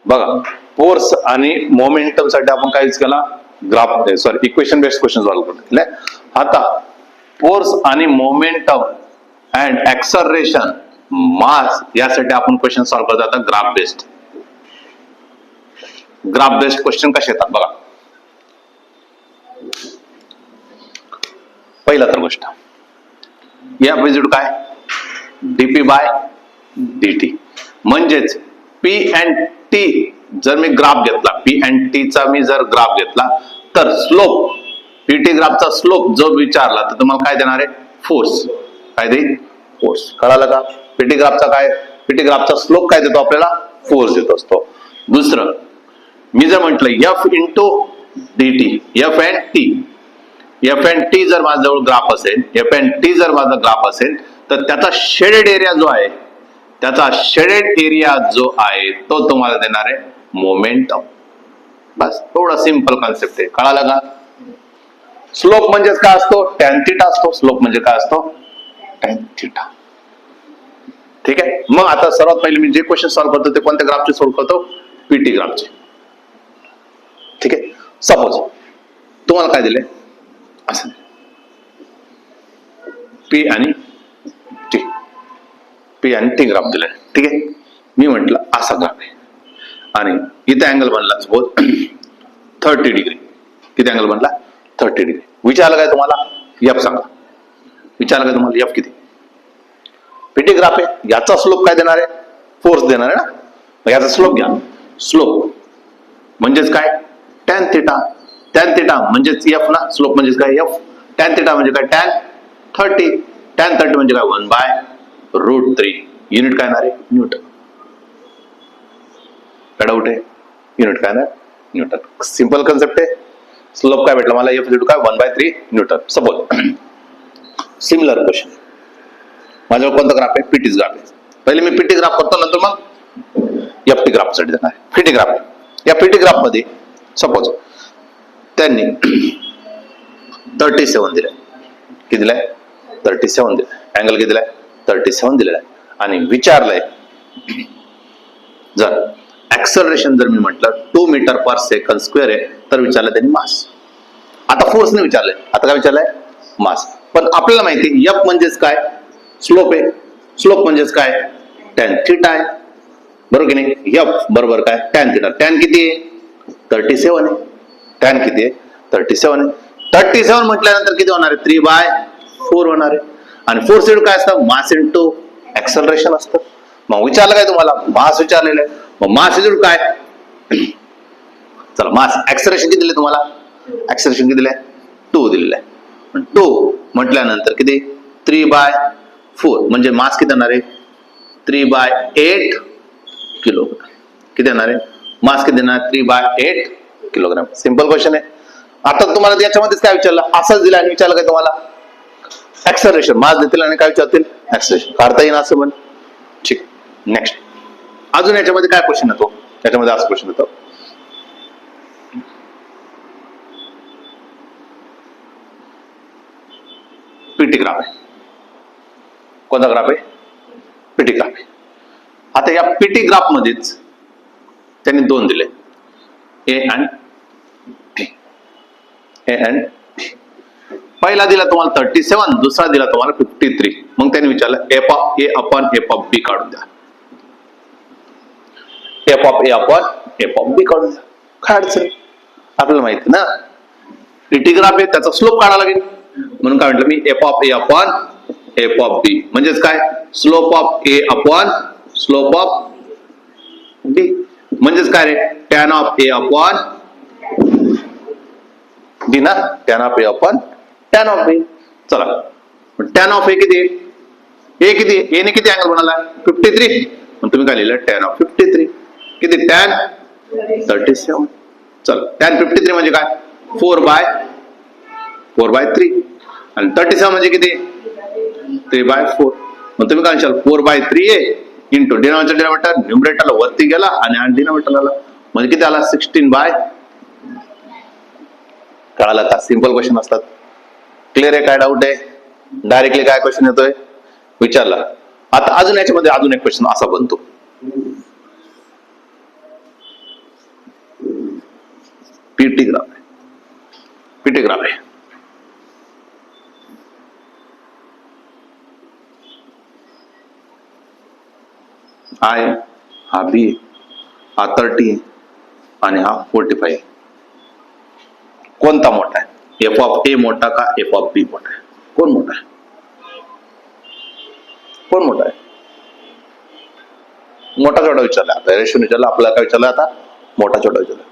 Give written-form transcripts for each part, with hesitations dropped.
बघा, फोर्स आणि मोमेंटम साठी आपण काय यूज केला, graph equation based question solve करतो. आता फोर्स आणि मोमेंटम अँड ऍक्सलरेशन मास यासाठी आपण क्वेश्चन सॉल्व्ह करतो आता graph based. Graph based question कसे येतात बघा. पहिला तर गोष्ट F इज काय, dp बाय dt. म्हणजेच P अँड T जर मी ग्राफ घेतला, P अँड T चा मी जर ग्राफ घेतला तर स्लोप, PT ग्राफचा स्लोप जो विचारला तर तुम्हाला काय देणार आहे, फोर्स. काय देईल, फोर्स. कळालं का? PT ग्राफचा काय, PT ग्राफचा स्लोप काय देतो आपल्याला, फोर्स देत असतो. दुसरं मी जर म्हटलं F into dt, F and T, F and T जर माझ्याजवळ ग्राफ असेल, F अँड T जर माझा ग्राफ असेल तर त्याचा शेडेड एरिया जो आहे, त्याचा शेडेड एरिया जो आहे तो तुम्हाला देणार आहे मोमेंटम. बस थोडा सिंपल कॉन्सेप्ट आहे. कळालं का? स्लोप म्हणजेच काय असतो, टॅन थिटा असतो. स्लोप म्हणजे काय असतो, टॅन थिटा. ठीक आहे. मग आता सर्वात पहिले मी जे क्वेश्चन सॉल्व्ह करतो ते कोणत्या ग्राफचे सॉल्व्ह करतो, PT ग्राफचे. ठीक आहे. सपोज तुम्हाला काय दिले, असं P आणि T, P आणि T ग्राफ दिलाय. ठीक आहे. मी म्हटलं असा ग्राफ आहे आणि इथे अँगल बनला सपोज 30 डिग्री. किती अँगल बनला, 30 डिग्री. विचारलं काय तुम्हाला, F सांगा. विचारलं काय तुम्हाला, F किती. PT ग्राफ आहे, याचा स्लोप काय देणार आहे, फोर्स देणार आहे ना. याचा स्लोप घ्या. स्लोप म्हणजेच काय, टॅन थिटा. टॅन थिटा म्हणजेच F ना. स्लोप म्हणजेच काय, F. टॅन थिटा म्हणजे काय, टॅन 30. टॅन 30 म्हणजे काय, 1/√3. युनिट काय येणार आहे, न्यूटन. काय डाऊट आहे, युनिट काय येणार, न्यूटन. सिंपल कन्सेप्ट आहे. स्लोप काय भेटला मला, F काय 1/3 न्यूटन. सपोज सिमिलर क्वेश्चन, माझ्यावर कोणता ग्राफ आहे, PT ग्राफ आहे. पहिले मी PT ग्राफ करतो, नंतर मग FT ग्राफ साठी देणार आहे. PT ग्राफ, या PT ग्राफ मध्ये सपोज त्यांनी 37 दिलाय. किती दिलाय, 37 दिलाय. अँगल किती दिलाय, 37 दिलेला आहे. आणि विचारलंय जर ऍक्सलरेशन जर मी म्हटलं 2 मीटर पर सेकंड स्क्वेअर आहे तर विचारलं त्यांनी मास. आता फोर्सने विचारलंय, आता काय विचारलंय, मास. पण आपल्याला माहिती F म्हणजेच काय, स्लोप आहे. स्लोप म्हणजेच काय, टॅन थिटा आहे. बरोबर की नाही. F बरोबर काय, टॅन थिटा. टॅन किती आहे, 37 आहे. टॅन किती आहे, 37 आहे. 37 म्हटल्यानंतर किती होणार आहे, 3/4 होणार आहे. आणि फोर्स इंटू काय असतं, मास इंटू ऍक्सलरेशन असतं. मग विचारलं काय तुम्हाला, मास विचारलेलं आहे. मग मास इंटू काय, चला मास, ऍक्सलरेशन किती दिले तुम्हाला, ऍक्सलरेशन किती दिलंय, 2 दिलेलं आहे. 2 म्हटल्यानंतर किती, 3/4 म्हणजे मास किती येणार आहे, 3/8 किलोग्राम. किती येणार आहे, मास किती येणार, 3/8 किलोग्राम. सिंपल क्वेश्चन आहे. आता तुम्हाला याच्यामध्येच काय विचारलं, असंच दिलं आणि विचारलं काय तुम्हाला, ऍक्सलरेशन. मास देतील आणि काय विचारतील, ऍक्सलरेशन. काढता येईल असं पण. ठीक. नेक्स्ट अजून याच्यामध्ये काय क्वेश्चन येतो, याच्यामध्ये असं क्वेश्चन येतो, PT ग्राफ आहे. कोणता ग्राफ आहे, PT ग्राफ आहे. आता या PT ग्राफ मध्येच त्यांनी 2 दिले, A आणि T. A आणि T. पहिला दिला तुम्हाला 37, दुसरा दिला तुम्हाला 53. मग त्यांनी विचारलं F of A upon F of B काढून द्या. F of A upon F of B काढून द्या. काय अडचण, आपल्याला माहिती ना, PT ग्राफ आहे, त्याचा स्लोप काढावा लागेल. म्हणून काय म्हटलं मी, F of A upon F of B म्हणजेच काय, slope of A upon slope of B म्हणजेच काय रे, tan of A upon B ना. Tan of A upon tan of B. चला टॅन ऑफ A किती आहे, A किती आहे, A ने किती अँगल बनवला, 53. मग तुम्ही काय लिहिलं, टॅन ऑफ 53 किती, टॅन 37. चला टॅन 53 म्हणजे काय, 4/3 आणि 37 म्हणजे किती, 3/4. मग तुम्ही काय म्हणशाल, 4/3 आहे इंटू डिनॉमिनेटर न्यूमरेटरला वरती गेला आणि डिनॉमिनेटरला म्हणजे किती आला, 16/. कळालं का, सिंपल क्वेश्चन असतात. क्लिअर आहे, काय डाऊट आहे, डायरेक्टली काय क्वेश्चन येतोय विचारला. आता अजून याच्यामध्ये अजून एक क्वेश्चन असा बनतो, पीटी ग्राफ आहे, पीटी ग्राफ आहे. आय, हा बी, हा 30 आणि हा 45. कोणता मोठा आहे? एफ ऑफ ए मोठा का एफ ऑफ बी मोठा आहे? कोण मोठा आहे? कोण मोठा आहे? मोठा छोटा विचारला आता, रेशो विचारला, आपल्याला काय विचारलं आता? मोठा छोटा विचारला.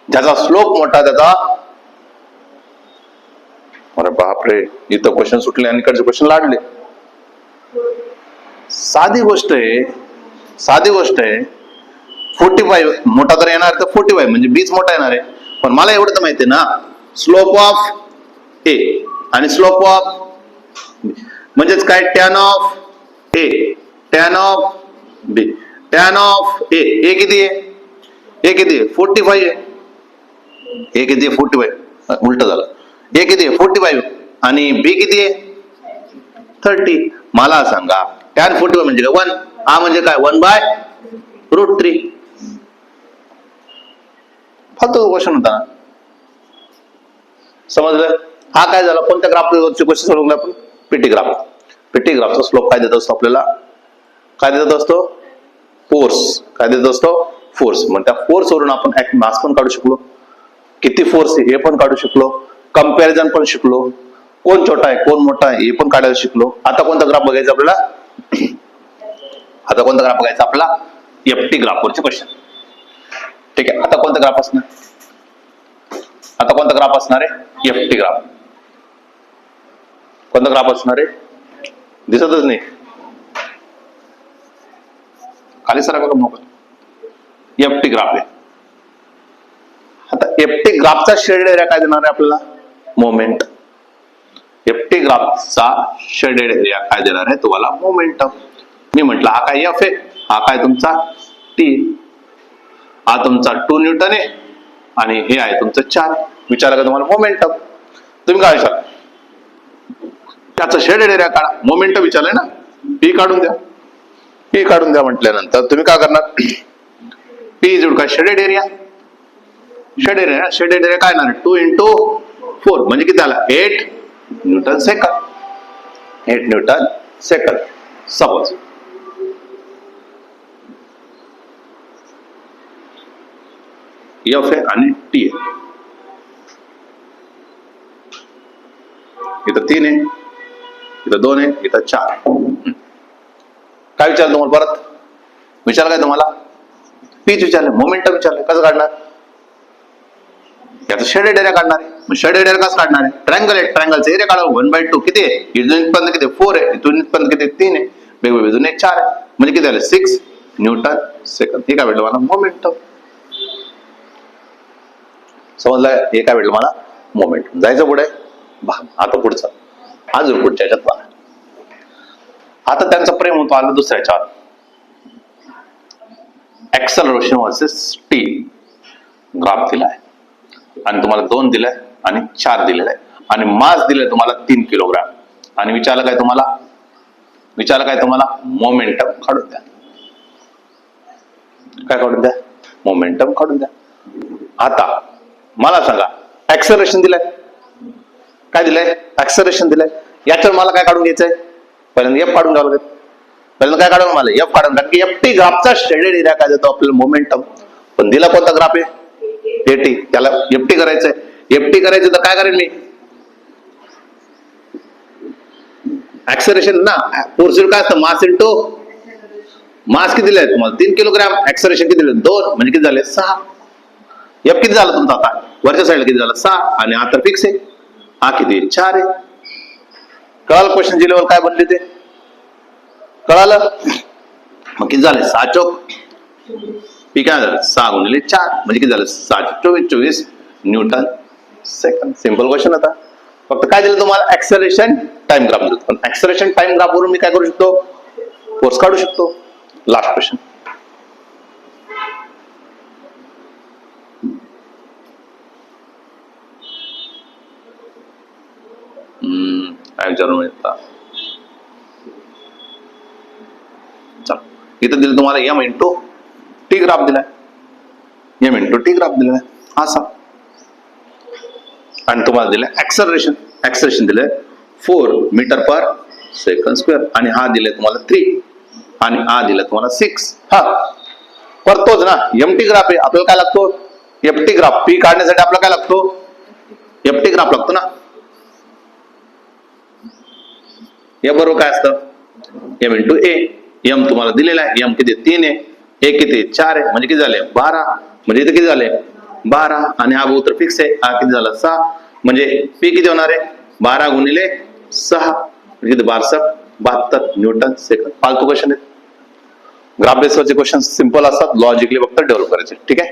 ज्याचा स्लोप मोठा त्याचा, अरे बापरे, इथं क्वेश्चन सुटले आणि इकडचे क्वेश्चन लाडले. साधी गोष्ट आहे, साधी गोष्ट आहे. 45 मोठा तर येणार तर 45 म्हणजे बीच मोठा येणार आहे. पण मला एवढं तर माहिती आहे ना, स्लोप ऑफ ए आणि स्लोप ऑफ म्हणजेच काय, tan of A, tan of B, tan of A, A किती आहे? ए किती आहे? 45 आहे. ए किती आहे? 45. उलट झालं. ए किती आहे? 45 आणि बी किती आहे? 30. मला सांगा टॅन 45 म्हणजे काय? 1. हा म्हणजे काय? 1/√3. फालतू क्वेश्चन होता ना. समजलं? हा काय झाला? कोणत्या ग्राफवरचे क्वेश्चन सोडवले आपण? PT graph. पीटी ग्राफचा स्लोप काय देत असतो आपल्याला? काय देत असतो? फोर्स. काय देत असतो? फोर्स. मग त्या फोर्स वरून आपण मास पण काढू शकलो, किती फोर्स आहे हे पण काढू शकलो, कंपॅरिझन पण शिकलो, कोण छोटा आहे कोण मोठा आहे हे पण काढायला शिकलो. आता कोणता ग्राफ बघायचा आपल्याला? आता कोणता ग्राफ बघायचा आपला? एफटी ग्राफवरचे क्वेश्चन. ठीक आहे, आता कोणता ग्राफ असणार? आता कोणता ग्राफ असणार आहे? FT graph. कोणता ग्राफ असणार आहे? दिसतच नाही, खाली सरा बघा मोबाईल. एफटी ग्राफ आहे. आता एफटी ग्राफचा शेडेड एरिया काय देणार आहे आपल्याला? मोमेंट. एफटी ग्राफचा शेडेड एरिया काय देणार आहे तुम्हाला? मोमेंटम. मी म्हटलं हा काय एफ आहे, हा काय तुमचा टी, हा तुमचा 2 न्यूटन आहे आणि हे आहे तुमचं 4. विचारा का तुम्हाला मोमेंटम? तुम्ही काय विचार, त्याचा शेडेड एरिया काढा. मोमेंटम विचारलंय ना, पी काढून द्या. पी काढून द्या म्हटल्यानंतर तुम्ही काय करणार? पी इज काय? Shaded area. Shaded area, shaded area काय येणार? 2 × 4 म्हणजे किती झाला? 8 Newton second. 8 Newton second. Suppose F आहे आणि टी आहे. इथं 3 आहे, इथं 2 आहे, इथं 4. काय विचारलं तुम्हाला? परत विचारलं काय तुम्हाला? पीच विचारलं, मोमेंटम विचारलं. कसं काढणार? याचा शेडेड एरिया काढणार आहे. मग शेडेड एरिया कसं काढणार आहे? ट्रायंगल आहे, ट्रायंगलचा एरिया काढा. 1/2 किती आहे? इथून इथपर्यंत किती? 4 आहे. इथून इथपर्यंत किती? 3 आहे. वेगवेगळे इथून 4 आहे. म्हणजे किती झाले? 6 न्यूटन सेकंद. हे काय भेटलं मला? मोमेंटम. समजलं? हे काय भेटलं मला? मोमेंटम. जायचं पुढे? आता पुढचं अजून पुढच्या ह्याच्यात पहा. आता त्यांचं प्रेम होतो आलं दुसऱ्या ह्याच्यावर. ऍक्सलरेशन वर्सेस टी ग्राफ दिलाय आणि तुम्हाला 2 दिलाय आणि 4 दिलेला आहे आणि मास दिलाय तुम्हाला 3 किलोग्राम आणि विचारलं काय तुम्हाला? विचारलं काय तुम्हाला? मोमेंटम काढून द्या. काय काढून द्या? मोमेंटम काढून द्या. आता मला सांगा, ऍक्सलरेशन दिलंय, काय दिलंय? ऍक्सलरेशन दिलंय. याच्यावर मला काय काढून घ्यायचंय? पहिल्यांदा एफ काढून घ्यावं लागेल. पहिल्यांदा काय काढून? मला एफ काढून, कारण की एफटी ग्राफचा शेडेड एरिया काय देतो आपल्याला? मोमेंटम. पण दिला कोणता ग्राफ आहे? एटी. त्याला एफटी करायचंय. एफटी करायचं तर काय करेन मी? ऍक्सलरेशन ना, फोर्स काय असतं? Mass into mass. किती दिलंय तुम्हाला? 3 किलोग्राम. ऍक्सलरेशन किती दिलं? 2 म्हणजे किती झाले? 6. एफ किती झालं तुमचा? आता वरच्या साईडला किती झालं? 6 आणि आता फिक्स आहे. हा किती? 4 आहे. कळालं क्वेश्चनची लेवल काय बनली ते? कळालं? मग किती झाले? 6 चौक. पी काय झालं? 6 × 4 म्हणजे किती झालं? 6 × 24 न्यूटन सेकंद. सिंपल क्वेश्चन होता. फक्त काय दिलं तुम्हाला? ऍक्सलरेशन टाइम ग्राफ दिलं. पण ऍक्सलरेशन टाइम ग्राफ वरून मी काय करू शकतो? फोर्स काढू शकतो. Last question. काय विचारून मिळता? चला इथं दिलं तुम्हाला एम इंटू टी ग्राफ दिलाय, एम इंटू टी ग्राफ दिलाय असा. आणि तुम्हाला दिलंय ऍक्सलरेशन, ऍक्सलरेशन दिलंय 4 मीटर पर सेकंड स्क्वेअर आणि हा दिलाय तुम्हाला 3 आणि हा दिलाय तुम्हाला 6. हा परतोच ना, एमटी ग्राफ आहे, आपल्याला काय लागतो एफटी ग्राफ. पी काढण्यासाठी आपल्याला काय लागतो एफटी ग्राफ लागतो ना. या बरोबर काय असतं एम इंटू ए. एम तुम्हाला दिलेला आहे, एम किती 3 आहे, ए किती 4 आहे, म्हणजे किती झाले 12. म्हणजे इथे किती झाले 12 आणि हा उत्तर फिक्स आहे, हा किती झाला 6. म्हणजे पी किती होणार आहे 12 गुणिले 6 म्हणजे किती 12 72 न्यूटन सेकंद. फालतू क्वेश्चन आहेत. ग्राफ बेसवरचे क्वेश्चन सिंपल असतात, लॉजिकली फक्त डेव्हलप करायचे. ठीक आहे.